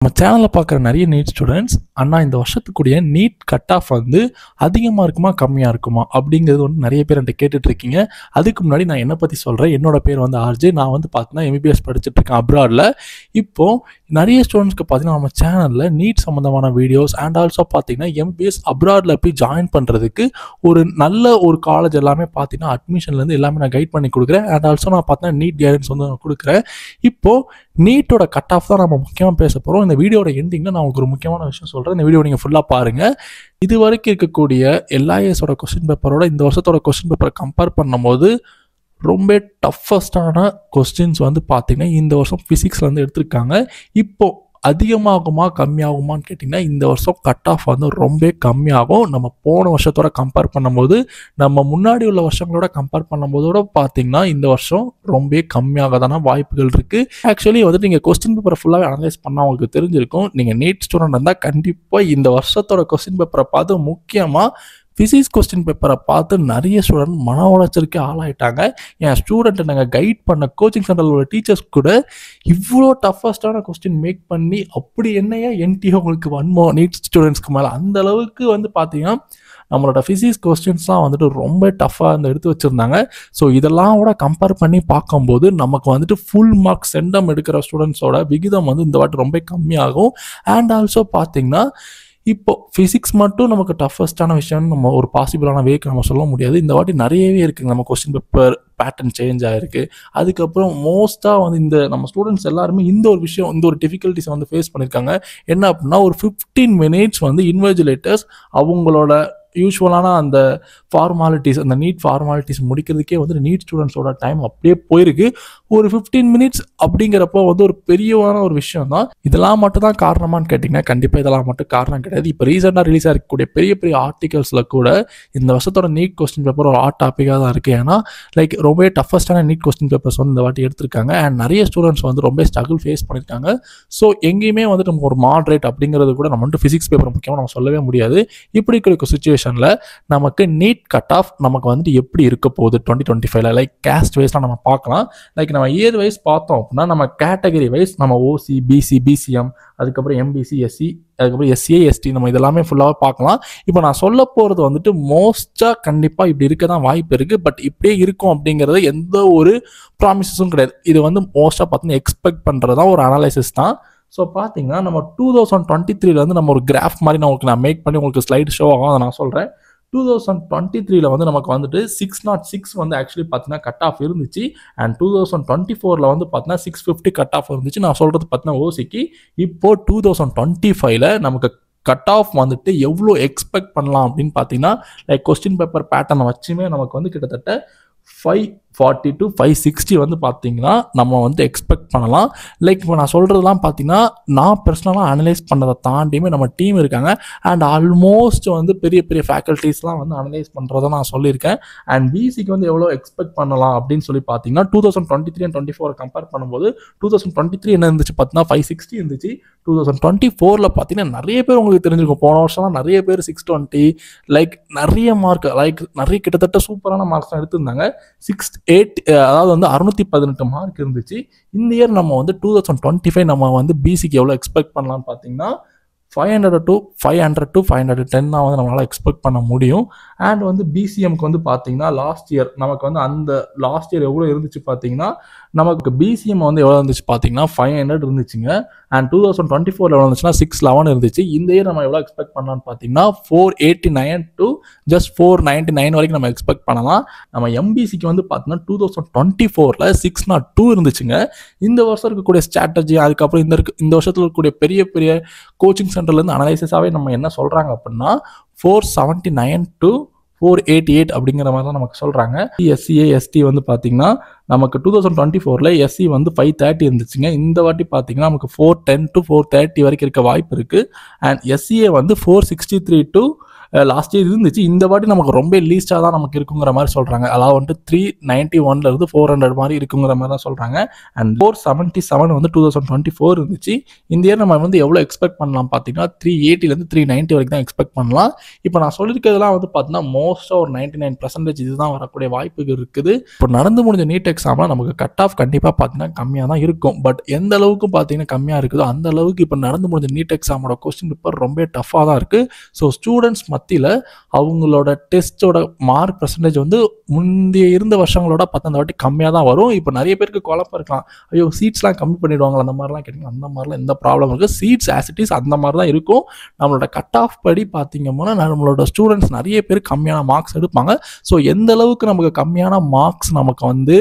நம்ம சேனலில் பார்க்குற நிறைய நீட் ஸ்டூடெண்ட்ஸ் அண்ணா இந்த வருஷத்துக்குரிய நீட் கட் ஆஃப் வந்து அதிகமாக இருக்குமா கம்மியாக இருக்குமா அப்படிங்கிறது வந்து நிறைய பேர் என்கிட்ட கேட்டுட்ருக்கீங்க. அதுக்கு முன்னாடி நான் என்னை பற்றி சொல்கிறேன். என்னோட பேர் வந்து ஆர்ஜே. நான் வந்து பார்த்தீங்கன்னா எம்பிபிஎஸ் படிச்சுட்ருக்கேன் அப்ராடில். இப்போது நிறைய ஸ்டூடெண்ட்ஸ்க்கு பார்த்தீங்கன்னா நம்ம சேனலில் நீட் சம்மந்தமான வீடியோஸ் அண்ட் ஆல்சோ பார்த்தீங்கன்னா எம்பிபிஎஸ் அப்ராடில் போய் ஜாயின் பண்ணுறதுக்கு ஒரு நல்ல ஒரு காலேஜ் எல்லாமே பார்த்தீங்கன்னா அட்மிஷன்லேருந்து எல்லாமே நான் கைட் பண்ணி கொடுக்குறேன். அண்ட் ஆல்சோ நான் பார்த்தீங்கன்னா நீட் கைடன்ஸ் வந்து நான் கொடுக்குறேன். இப்போது நீட்டோட கட் ஆஃப் தான் நம்ம முக்கியமாக பேச போகிறோம். இந்த வீடியோட எண்டிங்கில் நான் உங்களுக்கு ஒரு முக்கியமான விஷயம் சொல்கிறேன். இந்த வீடியோ நீங்கள் ஃபுல்லாக பாருங்கள். இது வரைக்கும் இருக்கக்கூடிய LISோட கொஸ்டின் பேப்பரோட இந்த வருஷத்தோட கொஸ்டின் பேப்பரை கம்பேர் பண்ணும்போது ரொம்ப டஃபஸ்டான கொஸ்டின்ஸ் வந்து பார்த்திங்கன்னா இந்த வருஷம் ஃபிசிக்ஸ்லேருந்து எடுத்திருக்காங்க. இப்போது அதிகமாகுமா கம்மியாகுமான்னு கேட்டிங்கன்னா இந்த வருஷம் கட் ஆஃப் வந்து ரொம்ப கம்மியாகும். நம்ம போன வருஷத்தோட கம்பேர் பண்ணும்போது நம்ம முன்னாடி உள்ள வருஷங்களோட கம்பேர் பண்ணும்போதோட பார்த்திங்கன்னா இந்த வருஷம் ரொம்ப கம்மியாக தானே வாய்ப்புகள் இருக்குது. ஆக்சுவலி வந்துட்டு நீங்கள் கொஸ்டின் பேப்பரை ஃபுல்லாகவே அனலைஸ் பண்ணால் உங்களுக்கு தெரிஞ்சிருக்கும். நீங்கள் நீட் ஸ்டூடெண்ட் இருந்தால் கண்டிப்பாக இந்த வருஷத்தோட கொஸ்டின் பேப்பரை பார்த்து முக்கியமாக ஃபிசிக்ஸ் கொஸ்டின் பேப்பரை பார்த்து நிறைய ஸ்டூடெண்ட் மன உளைச்சலுக்கே ஆளாயிட்டாங்க. என் ஸ்டூடெண்ட்டை நாங்கள் கைட் பண்ண கோச்சிங் சென்டரில் உள்ள டீச்சர்ஸ் கூட இவ்வளோ டஃபஸ்டான கொஸ்டின் மேக் பண்ணி அப்படி என்னையா என்டிஓ உங்களுக்கு வன்மோ நீட் ஸ்டூடெண்ட்ஸ்க்கு மேலே அந்த அளவுக்கு வந்து பார்த்தீங்கன்னா நம்மளோட ஃபிசிக்ஸ் கொஸ்டின்ஸ்லாம் வந்துட்டு ரொம்ப டஃப்பாக வந்து எடுத்து வச்சுருந்தாங்க. ஸோ இதெல்லாம் கூட கம்பேர் பண்ணி பார்க்கும்போது நமக்கு வந்துட்டு ஃபுல் மார்க் சென்டம் எடுக்கிற ஸ்டூடெண்ட்ஸோட விகிதம் வந்து இந்த வாட்டி ரொம்ப கம்மியாகும். அண்ட் ஆல்சோ பார்த்தீங்கன்னா இப்போது ஃபிசிக்ஸ் மட்டும் நமக்கு டஃபஸ்டான விஷயம்னு நம்ம ஒரு பாசிபிளான வேக்கு நம்ம சொல்ல முடியாது. இந்த வாட்டி நிறையவே இருக்குங்க. நம்ம கொஸ்டின் பேப்பர் பேட்டர்ன் சேஞ்ச் ஆகிருக்கு. அதுக்கப்புறம் மோஸ்ட்டாக வந்து இந்த நம்ம ஸ்டூடெண்ட்ஸ் எல்லாருமே இந்த ஒரு விஷயம் இந்த ஒரு டிஃபிகல்ட்டிஸை வந்து ஃபேஸ் பண்ணியிருக்காங்க. என்ன அப்படின்னா ஒரு 15 minutes வந்து இன்விஜிலேட்டர்ஸ் அவங்களோட யூஸ்வலான அந்த ஃபார்மாலிட்டிஸ் அந்த நீட் ஃபார்மாலிட்டிஸ் முடிக்கிறதுக்கே வந்து நீட் ஸ்டூடெண்ட்ஸோட டைம் அப்படியே போயிருக்கு. ஒரு 15 minutes அப்படிங்கிறப்போ வந்து ஒரு பெரியவான ஒரு விஷயம் தான். இதெல்லாம் மட்டும் தான் காரணமானு கேட்டிங்கன்னா கண்டிப்பாக இதெல்லாம் மட்டும் காரணம் கிடையாது. இப்போ ரீசெண்டாக ரிலீஸ் ஆகிருக்கக்கூடிய பெரிய பெரிய ஆர்டிகல்ஸில் கூட இந்த வருஷத்தோட நீட் கொஸ்டின் பேப்பர் ஒரு ஹாட் டாப்பிக்காக தான் இருக்குது. ஏன்னா லைக் ரொம்ப டஃபஸ்டான நீட் கொஸ்டின் பேப்பர்ஸ் வந்து இந்த வாட்டி எடுத்திருக்காங்க. அண்ட் நிறைய ஸ்டூடெண்ட்ஸ் வந்து ரொம்ப ஸ்ட்ரகிள் ஃபேஸ் பண்ணியிருக்காங்க. ஸோ எங்கேயுமே வந்துட்டு நம்ம ஒரு மாட்ரேட் அப்படிங்கிறது கூட நம்ம வந்துட்டு ஃபிசிக்ஸ் பேப்பர் முக்கியமாக நம்ம சொல்லவே முடியாது. இப்படி இருக்கிற சுச்சுவேஷனில் நமக்கு நீட் கட் ஆஃப் நமக்கு வந்துட்டு எப்படி இருக்க போகுது 2025 லைக் கேஸ்ட் வைஸ்லாம் நம்ம பார்க்கலாம். லைக் நம்ம இயர் வைஸ் பார்த்தோம் அப்படின்னா நம்ம கேட்டகரி வைஸ் நம்ம ஓசி பிசி பிசிஎம் அதுக்கப்புறம் எம்பிசி எஸ்சி அதுக்கப்புறம் எஸ்சிஏ எஸ்டி நம்ம இதெல்லாமே ஃபுல்லாக பார்க்கலாம். இப்போ நான் சொல்ல போகிறது வந்துட்டு மோஸ்ட்டாக கண்டிப்பாக இப்படி இருக்க தான் வாய்ப்பு இருக்குது. பட் இப்படியே இருக்கும் அப்படிங்கிறது எந்த ஒரு ப்ராமிசஸும் கிடையாது. இது வந்து மோஸ்ட்டாக பார்த்தீங்கன்னா எக்ஸ்பெக்ட் பண்ணுறது தான் ஒரு அனலைசிஸ் தான். ஸோ பார்த்தீங்கன்னா நம்ம 2023 வந்து நம்ம ஒரு கிராஃப் மாதிரி நான் மேக் பண்ணி உங்களுக்கு ஸ்லைடு ஷோ ஆகும். அதை நான் சொல்கிறேன். 2023 வந்து நமக்கு வந்துட்டு 606 வந்து ஆக்சுவலி பார்த்தீங்கன்னா கட் ஆஃப் இருந்துச்சு. அண்ட் 2024 வந்து பார்த்தீங்கன்னா 650 கட் ஆஃப் இருந்துச்சு. நான் சொல்கிறது பார்த்தீங்கன்னா ஓசிக்கு. இப்போது 2025 நமக்கு கட் ஆஃப் வந்துட்டு எவ்வளோ எக்ஸ்பெக்ட் பண்ணலாம் அப்படின்னு பார்த்தீங்கன்னா லைக் கொஸ்டின் பேப்பர் பேட்டர்னை வச்சுமே நமக்கு வந்து கிட்டத்தட்ட 540 to 560 வந்து பார்த்தீங்கன்னா நம்ம வந்து எக்ஸ்பெக்ட் பண்ணலாம். லைக் இப்போ நான் சொல்கிறதுலாம் பார்த்தீங்கன்னா நான் பர்சனலாக அனலைஸ் பண்ணதை தாண்டியுமே நம்ம டீம் இருக்காங்க. அண்ட் ஆல்மோஸ்ட் வந்து பெரிய பெரிய ஃபேக்கல்ட்டிஸ்லாம் வந்து அனலைஸ் பண்ணுறதை நான் சொல்லியிருக்கேன். அண்ட் பிசிக்கு வந்து எவ்வளோ எக்ஸ்பெக்ட் பண்ணலாம் அப்படின்னு சொல்லி பார்த்தீங்கன்னா 2023 and 2024 கம்பேர் பண்ணும்போது 2023 என்ன இருந்துச்சு பார்த்தீங்கன்னா 560 இருந்துச்சு. 2024 பார்த்தீங்கன்னா நிறைய பேர் உங்களுக்கு தெரிஞ்சிருக்கும். போன வருஷம்லாம் நிறைய பேர் 620 லைக் நிறைய மார்க் லைக் நிறைய கிட்டத்தட்ட சூப்பரான மார்க்ஸ்லாம் எடுத்திருந்தாங்க. 680 அதாவது வந்து 618 மார்க் இருந்துச்சு. இந்த இயர் நம்ம வந்து 2025 நம்ம வந்து பிசிக்கு எவ்வளோ எக்ஸ்பெக்ட் பண்ணலாம்னு பார்த்தீங்கன்னா 500 to 510 தான் வந்து நம்மளால் எக்ஸ்பெக்ட் பண்ண முடியும். அண்ட் வந்து பிசிஎம்க்கு வந்து பார்த்தீங்கன்னா லாஸ்ட் இயர் நமக்கு வந்து அந்த லாஸ்ட் இயர் எவ்வளோ இருந்துச்சு பார்த்தீங்கன்னா நமக்கு பிசிஎம் வந்து எவ்வளோ இருந்துச்சு பார்த்தீங்கன்னா 500 இருந்துச்சுங்க. அண்ட் 2024 எவ்வளோ இருந்துச்சுன்னா 611 இருந்துச்சு. இந்த இயர் நம்ம எவ்வளோ எக்ஸ்பெக்ட் பண்ணலாம்னு பார்த்தீங்கன்னா 489 to just 499 வரைக்கும் நம்ம எக்ஸ்பெக்ட் பண்ணலாம். நம்ம எம்பிசிக்கு வந்து பார்த்தீங்கன்னா 2024 602 இருந்துச்சுங்க. இந்த வருஷம் இருக்கக்கூடிய ஸ்ட்ராட்டஜி அதுக்கப்புறம் இந்த வருஷத்தில் இருக்கக்கூடிய பெரிய பெரிய கோச்சிங் சென்டர்லேருந்து அனலைசிஸாகவே நம்ம என்ன சொல்கிறாங்க அப்படின்னா 479 to 488 அப்படிங்கிற மாதிரி தான் நமக்கு சொல்கிறாங்க. எஸ்சிஏ எஸ்டி வந்து பார்த்தீங்கன்னா நமக்கு 2024 எஸ்சி வந்து 530 இருந்துச்சுங்க. இந்த வாட்டி பார்த்தீங்கன்னா நமக்கு 410 to 430 வரைக்கும் இருக்க வாய்ப்பு இருக்குது. அண்ட் எஸ்சிஏ வந்து 463 to லாஸ்ட் இயர் இருந்துச்சு. இந்த வாட்டி நமக்கு ரொம்ப லீஸ்ட்டாக தான் நமக்கு இருக்குங்கிற மாதிரி சொல்கிறாங்க. அதாவது வந்துட்டு 391 400 மாதிரி இருக்குங்கிற மாதிரி தான் சொல்கிறாங்க. அண்ட் 477 வந்து 2024 இருந்துச்சு. இந்த இயர் நம்ம வந்து எவ்வளோ எக்ஸ்பெக்ட் பண்ணலாம் பார்த்தீங்கன்னா 380 390 வரைக்கும் தான் எக்ஸ்பெக்ட் பண்ணலாம். இப்போ நான் சொல்லியிருக்கிறதுலாம் வந்து பார்த்தீங்கன்னா மோஸ்ட்டாக ஒரு 99% இதுதான் வரக்கூடிய வாய்ப்புகள் இருக்குது. இப்போ நடந்து முடிஞ்ச நீட் எக்ஸாமில் நமக்கு கட் ஆஃப் கண்டிப்பாக பார்த்தீங்கன்னா கம்மியாக தான் இருக்கும். பட் எந்த அளவுக்கு பார்த்தீங்கன்னா கம்மியாக இருக்குதோ அந்த அளவுக்கு இப்போ நடந்து முடிஞ்ச நீட் எக்ஸாமோட கொஸ்டின் பேப்பர் ரொம்ப டஃப்பாக தான் இருக்குது. ஸோ ஸ்டூடெண்ட்ஸ் மத்தியில் அவங்களோட டெஸ்ட்டோட மார்க் பர்சன்டேஜ் வந்து முந்தைய இருந்த வருஷங்களோட அந்த வாட்டி கம்மியாக தான் வரும். இப்போ நிறைய பேருக்கு குழப்பம் இருக்கலாம், ஐயோ சீட்ஸ்லாம் கம்மி பண்ணிடுவாங்களா அந்த மாதிரிலாம் கேட்டிங்கன்னா அந்த மாதிரிலாம் எந்த ப்ராப்ளம் இருக்குது. சீட்ஸ் ஆஸ் இட் இஸ் அந்த மாதிரி தான் இருக்கும். நம்மளோட கட் ஆஃப் படி பார்த்தீங்கன்னா நம்மளோட ஸ்டூடெண்ட்ஸ் நிறைய பேர் கம்மியான மார்க்ஸ் எடுப்பாங்க. ஸோ எந்த அளவுக்கு நமக்கு கம்மியான மார்க்ஸ் நமக்கு வந்து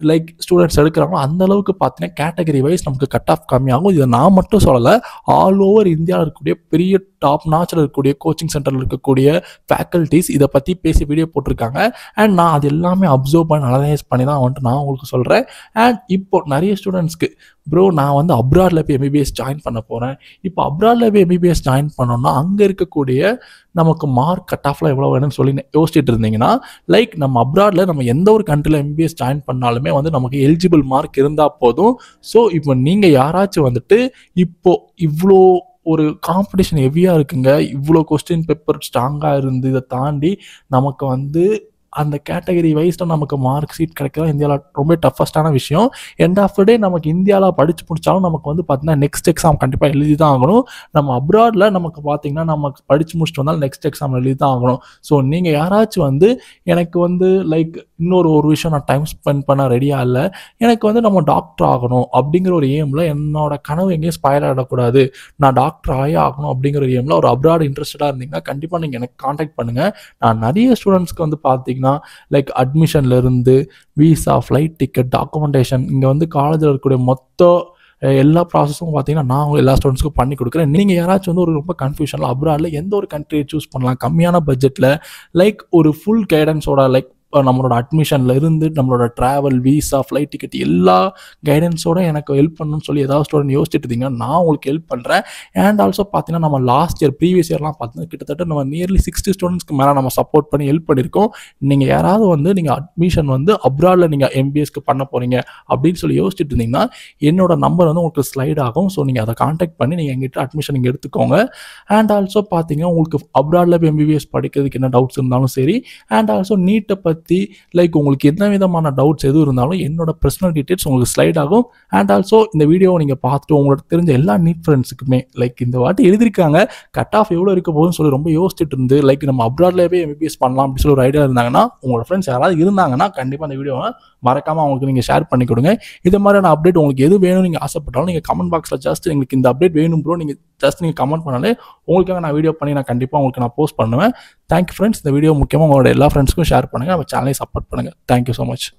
லைக் ஸ்டூடெண்ட்ஸ் எடுக்கிறாங்களோ அந்த அளவுக்கு பார்த்தீங்கன்னா கேட்டகரி வைஸ் நமக்கு கட் ஆஃப் கம்மியாகும். இதை நான் மட்டும் சொல்லலை, ஆல் ஓவர் இந்தியாவில் இருக்கக்கூடிய பெரிய டாப் நாச்சில் இருக்கக்கூடிய கோச்சிங் சென்டரில் இருக்கக்கூடிய ஃபேக்கல்ட்டிஸ் இதை பற்றி பேசி வீடியோ போட்டிருக்காங்க. அண்ட் நான் அது எல்லாமே அப்சர்வ் பண்ணி அனலைஸ் பண்ணி தான் வந்துட்டு நான் உங்களுக்கு சொல்கிறேன். அண்ட் இப்போ நிறைய ஸ்டூடெண்ட்ஸ்க்கு ப்ரோ நான் வந்து அப்ராடில் போய் எம்பிபிஎஸ் ஜாயின் பண்ண போகிறேன். இப்போ அப்ராடில் போய் எம்பிபிஎஸ் ஜாயின் பண்ணோன்னா அங்கே இருக்கக்கூடிய நமக்கு மார்க் கட் ஆஃப்லாம் எவ்வளோ வேணும்னு சொல்லி யோசிச்சுட்டு இருந்தீங்கன்னா, லைக் நம்ம அப்ராடில் நம்ம எந்த ஒரு கண்ட்ரியில் எம்பிபிஎஸ் ஜாயின் பண்ணாலுமே வந்து நமக்கு எலிஜிபிள் மார்க் இருந்தால் போதும். ஸோ இப்போ நீங்கள் யாராச்சும் வந்துட்டு இப்போ இவ்வளோ ஒரு காம்படிஷன் ஹெவியாக இருக்குங்க, இவ்வளோ கொஸ்டின் பேப்பர் ஸ்ட்ராங்காக இருந்து இதை தாண்டி நமக்கு வந்து அந்த கேட்டகரி வைஸில் நமக்கு மார்க் சீட் கிடைக்கிறதா இந்தியாவில் ரொம்ப டஃபஸ்டான விஷயம். எண்ட் ஆஃப் த டே நமக்கு இந்தியாவில் படித்து முடித்தாலும் நமக்கு வந்து பார்த்தீங்கன்னா நெக்ஸ்ட் எக்ஸாம் கண்டிப்பாக எழுதி தான் ஆகணும். நம்ம அப்ராடில் நமக்கு பார்த்தீங்கன்னா நமக்கு படித்து முடிச்சுட்டு வந்தாலும் நெக்ஸ்ட் எக்ஸாம் எழுதி தான் ஆகணும். ஸோ நீங்கள் யாராச்சும் வந்து எனக்கு வந்து லைக் இன்னொரு விஷயம் நான் டைம் ஸ்பெண்ட் பண்ண ரெடியாக இல்லை, எனக்கு வந்து நம்ம டாக்டர் ஆகணும் அப்படிங்கிற ஒரு எய்மில் என்னோட கனவு எங்கேயும் ஸ்பாயில் ஆகிடக்கூடாது, நான் டாக்டர் ஆகணும் அப்படிங்கிற ஒரு எய்மில் ஒரு அப்ராட் இன்ட்ரெஸ்டடாக இருந்தீங்கன்னா கண்டிப்பாக நீங்கள் எனக்கு காண்டாக்ட் பண்ணுங்கள். நான் நிறைய ஸ்டூடெண்ட்ஸ்க்கு வந்து பார்த்தீங்கன்னா லைக் அட்மிஷன்ல இருந்து விசா, ஃப்ளைட் டிக்கெட், டாக்குமெண்டேஷன், இங்கே வந்து காலேஜில் இருக்கக்கூடிய மொத்த எல்லா ப்ராசஸும் பார்த்தீங்கன்னா நான் எல்லா ஸ்டூடெண்ட்ஸ்க்கும் பண்ணி கொடுக்குறேன். நீங்கள் யாராச்சும் வந்து ஒரு ரொம்ப கன்ஃபியூஷனில் அப்ராடில் எந்த ஒரு கண்ட்ரியை சூஸ் பண்ணலாம் கம்மியான பட்ஜெட்டில், லைக் ஒரு ஃபுல் கைடன்ஸோட, லைக் நம்மளோட அட்மிஷனில் இருந்து நம்மளோட ட்ராவல், விசா, ஃப்ளைட் டிக்கெட் எல்லா கைடன்ஸோட எனக்கு ஹெல்ப் பண்ணணும்னு சொல்லி ஏதாவது ஸ்டூடெண்ட் யோசிச்சுட்டு இருந்தீங்கன்னா நான் உங்களுக்கு ஹெல்ப் பண்ணுறேன். அண்ட் ஆல்சோ பார்த்தீங்கன்னா நம்ம லாஸ்ட் இயர் ப்ரீவியஸ் இயர்லாம் பார்த்தீங்கன்னா கிட்டத்தட்ட நம்ம நியர்லி 60 ஸ்டூடெண்ட்ஸ்க்கு மேலே நம்ம சப்போர்ட் பண்ணி ஹெல்ப் பண்ணியிருக்கோம். நீங்கள் யாராவது வந்து நீங்கள் அட்மிஷன் வந்து அப்ராடில் நீங்கள் எம்பிஎஸ்க்கு பண்ண போகிறீங்க அப்படின்னு சொல்லி யோசிச்சுட்டு இருந்தீங்கன்னா என்னோட நம்பர் வந்து உங்களுக்கு ஸ்லைட் ஆகும். ஸோ நீங்கள் அதை காண்டாக்ட் பண்ணி நீங்கள் எங்கிட்ட அட்மிஷன் நீங்கள் எடுத்துக்கோங்க. அண்ட் ஆல்சோ பார்த்தீங்கன்னா உங்களுக்கு அப்ராடில் எம்பிபிஎஸ் படிக்கிறதுக்கு என்ன டவுட்ஸ் இருந்தாலும் சரி, அண்ட் ஆல்சோ நீட்டை பற்றி லைக் உங்களுக்கு எந்த விதமான டவுட்ஸ் எதுவும் இருந்தாலும் என்னோட பர்சனல் டீட்டெயில்ஸ் உங்களுக்கு ஸ்லைட் ஆகும். அண்ட் ஆல்சோ இந்த வீடியோவை நீங்கள் பார்த்துட்டு உங்களுக்கு தெரிஞ்ச எல்லா நீட் ஃப்ரெண்ட்ஸுக்குமே லைக் இந்த வாட்டி எழுதிருக்காங்க கட் ஆஃப் எவ்வளோ இருக்க போகுதுன்னு சொல்லி ரொம்ப யோசிச்சுட்டு இருந்து லைக் நம்ம அப்ராட்லேயே போய் எம்பிபிஎஸ் பண்ணலாம் அப்படின்னு சொல்லி ஒரு ஐடியா இருந்தாங்கன்னா உங்களோட ஃப்ரெண்ட்ஸ் யாராவது இருந்தாங்கன்னா கண்டிப்பாக அந்த வீடியோவை மறக்காமல் அவங்களுக்கு நீங்கள் ஷேர் பண்ணி கொடுங்க. இது மாதிரியான அப்டேட் உங்களுக்கு எது வேணும் நீங்கள் ஆசைப்பட்டாலும் நீங்கள் கமெண்ட் பாக்ஸில் ஜஸ்ட் எங்களுக்கு இந்த அப்டேட் வேணும் ப்ரோ நீங்கள் ஜஸ்ட் நீங்கள் கமெண்ட் பண்ணாலே உங்களுக்காக நான் வீடியோ பண்ணி நான் கண்டிப்பாக உங்களுக்கு நான் போஸ்ட் பண்ணுவேன். Thank you friends. இந்த வீடியோ முக்கியமாக உங்களோட எல்லா ஃப்ரெண்ட்ஸ்க்கும் ஷேர் பண்ணுங்கள், நம்ம சேனலை சப்போர்ட் பண்ணுங்கள். Thank you so much.